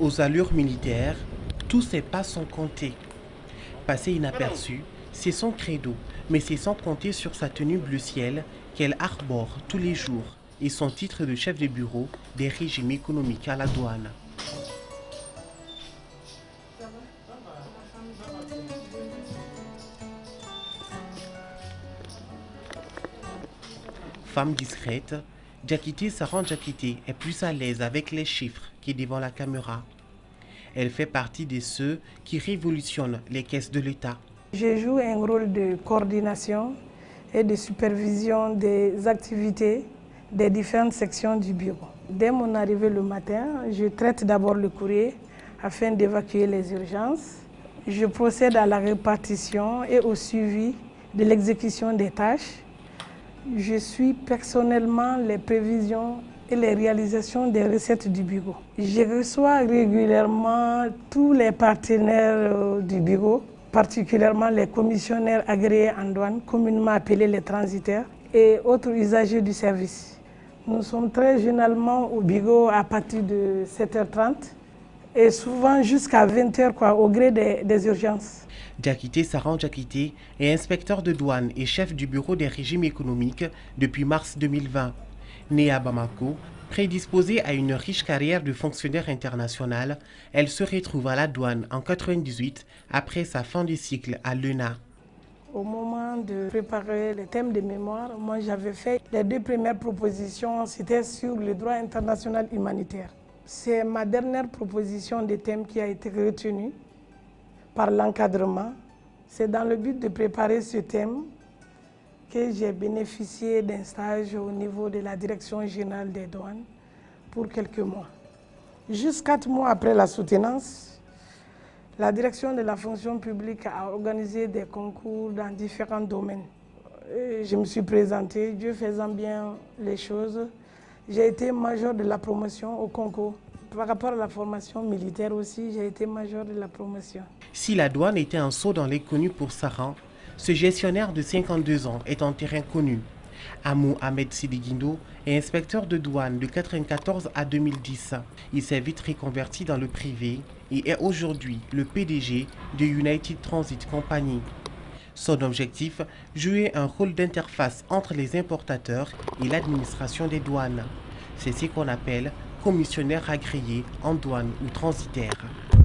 Aux allures militaires, tous ses pas sont comptés. Passer inaperçu, c'est son credo, mais c'est sans compter sur sa tenue bleu ciel qu'elle arbore tous les jours et son titre de chef de bureau des régimes économiques à la douane. Femme discrète, Diakité Sarang Diakité est plus à l'aise avec les chiffres que devant la caméra. Elle fait partie de ceux qui révolutionnent les caisses de l'État. Je joue un rôle de coordination et de supervision des activités des différentes sections du bureau. Dès mon arrivée le matin, je traite d'abord le courrier afin d'évacuer les urgences. Je procède à la répartition et au suivi de l'exécution des tâches. Je suis personnellement les prévisions et les réalisations des recettes du bureau. Je reçois régulièrement tous les partenaires du bureau, particulièrement les commissionnaires agréés en douane, communément appelés les transitaires, et autres usagers du service. Nous sommes très généralement au bureau à partir de 7h30 et souvent jusqu'à 20h au gré des urgences. Diakité Sarang Diakité est inspecteur de douane et chef du bureau des régimes économiques depuis mars 2020. Née à Bamako, prédisposée à une riche carrière de fonctionnaire international, elle se retrouve à la douane en 1998 après sa fin de cycle à l'ENA. Au moment de préparer les thèmes de mémoire, moi j'avais fait les 2 premières propositions, c'était sur le droit international humanitaire. C'est ma dernière proposition de thème qui a été retenue par l'encadrement. C'est dans le but de préparer ce thème que j'ai bénéficié d'un stage au niveau de la Direction générale des douanes pour quelques mois. Juste 4 mois après la soutenance, la direction de la fonction publique a organisé des concours dans différents domaines. Je me suis présentée, Dieu faisant bien les choses. J'ai été major de la promotion au concours. Par rapport à la formation militaire aussi, j'ai été major de la promotion. Si la douane était un saut dans l'inconnu pour Sarang, ce gestionnaire de 52 ans est en terrain connu. Amou Ahmed Sidiguindo est inspecteur de douane de 1994 à 2010. Il s'est vite reconverti dans le privé et est aujourd'hui le PDG de United Transit Company. Son objectif, jouer un rôle d'interface entre les importateurs et l'administration des douanes. C'est ce qu'on appelle commissionnaire agréé en douane ou transitaire.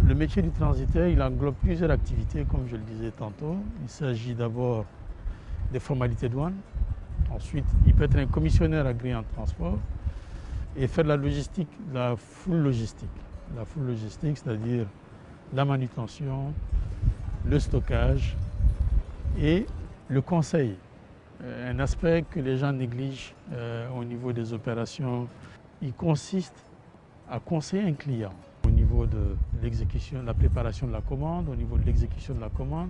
Le métier du transitaire, il englobe plusieurs activités, comme je le disais tantôt. Il s'agit d'abord des formalités douane. Ensuite, il peut être un commissionnaire agréé en transport et faire la logistique, la full logistique. La full logistique, c'est-à-dire la manutention, le stockage et le conseil. Un aspect que les gens négligent au niveau des opérations, il consiste à conseiller un client au niveau de l'exécution, de la préparation de la commande, au niveau de l'exécution de la commande,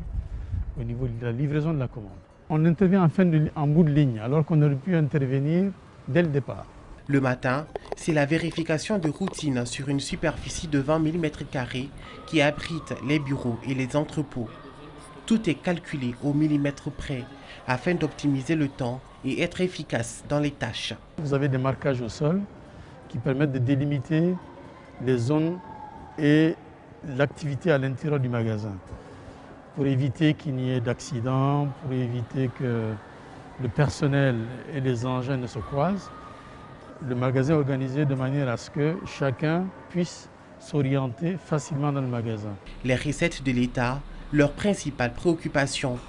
au niveau de la livraison de la commande. On intervient en bout de ligne, alors qu'on aurait pu intervenir dès le départ. Le matin, c'est la vérification de routine sur une superficie de 20 mm² qui abrite les bureaux et les entrepôts. Tout est calculé au millimètre près afin d'optimiser le temps et être efficace dans les tâches. Vous avez des marquages au sol qui permettent de délimiter les zones et l'activité à l'intérieur du magasin, pour éviter qu'il n'y ait d'accidents, pour éviter que le personnel et les engins ne se croisent. Le magasin est organisé de manière à ce que chacun puisse s'orienter facilement dans le magasin. Les recettes de l'État, leur principale préoccupation.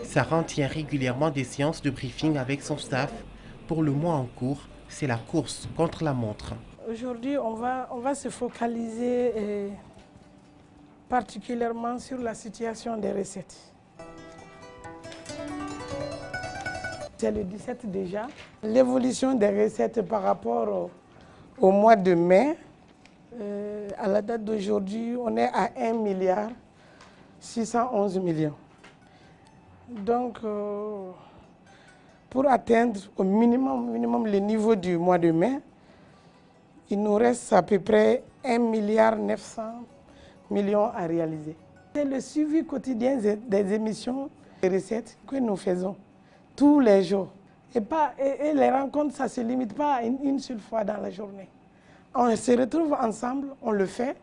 Sarang tient régulièrement des séances de briefing avec son staff. Pour le mois en cours, c'est la course contre la montre. Aujourd'hui, on va se focaliser particulièrement sur la situation des recettes. C'est le 17 déjà. L'évolution des recettes par rapport au mois de mai, à la date d'aujourd'hui, on est à 1,611 milliard. Donc, pour atteindre au minimum le niveau du mois de mai, il nous reste à peu près 1,9 milliard à réaliser. C'est le suivi quotidien des émissions Les recettes que nous faisons tous les jours. Et les rencontres, ça ne se limite pas à une seule fois dans la journée. On se retrouve ensemble, on le fait.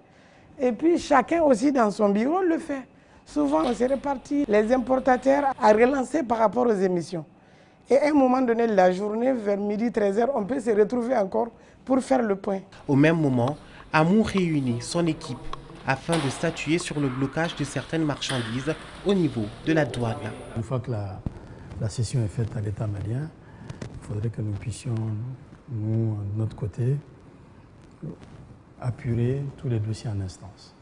Et puis chacun aussi dans son bureau le fait. Souvent, on se répartit les importateurs à relancer par rapport aux émissions. Et à un moment donné de la journée, vers midi, 13h, on peut se retrouver encore pour faire le point. Au même moment, AMOU réunit son équipe afin de statuer sur le blocage de certaines marchandises au niveau de la douane. Une fois que la cession est faite à l'État malien, il faudrait que nous puissions, nous, de notre côté, apurer tous les dossiers en instance.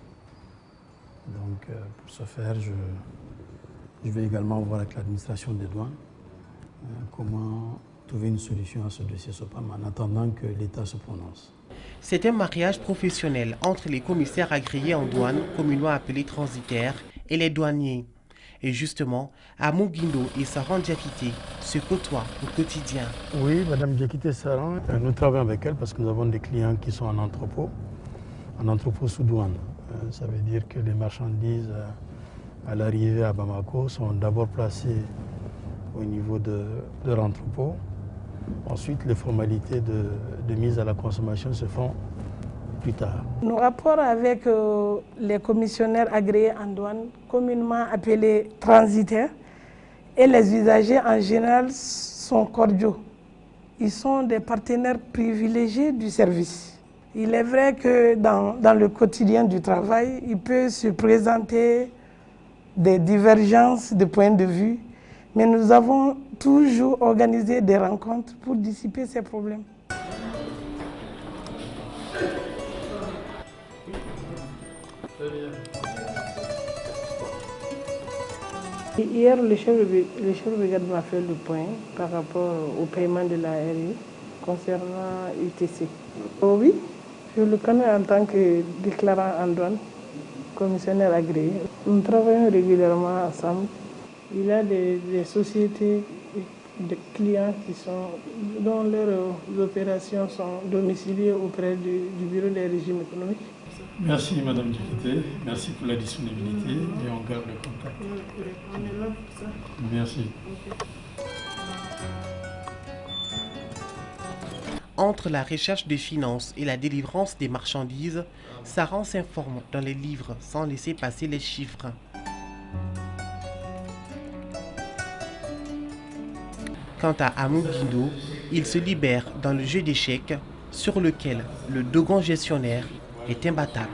Donc, pour ce faire, je vais également voir avec l'administration des douanes comment trouver une solution à ce dossier SOPAM en attendant que l'État se prononce. C'est un mariage professionnel entre les commissaires agréés en douane, communément appelés transitaires, et les douaniers. Et justement, AMOU Guindo et Saran Diakité se côtoient au quotidien. Oui, Madame Diakité Saran, nous travaillons avec elle parce que nous avons des clients qui sont en entrepôt sous douane. Ça veut dire que les marchandises à l'arrivée à Bamako sont d'abord placées au niveau de leur entrepôt. Ensuite, les formalités de mise à la consommation se font plus tard. Nos rapports avec les commissionnaires agréés en douane, communément appelés transitaires, et les usagers en général sont cordiaux. Ils sont des partenaires privilégiés du service. Il est vrai que dans le quotidien du travail, il peut se présenter des divergences de points de vue, mais nous avons toujours organisé des rencontres pour dissiper ces problèmes. Hier, le chef de brigade m'a fait le point par rapport au paiement de la RI concernant UTC. Oh oui, je le connais en tant que déclarant en douane, commissionnaire agréé. Nous travaillons régulièrement ensemble. Il y a des sociétés de clients dont leurs opérations sont domiciliées auprès du bureau des régimes économiques. Merci Madame Diakité, merci pour la disponibilité et on garde le contact. On est là pour ça. Merci. Entre la recherche des finances et la délivrance des marchandises, Saran s'informe dans les livres sans laisser passer les chiffres. Quant à AMOU Guindo, il se libère dans le jeu d'échecs sur lequel le Dogon gestionnaire est imbattable.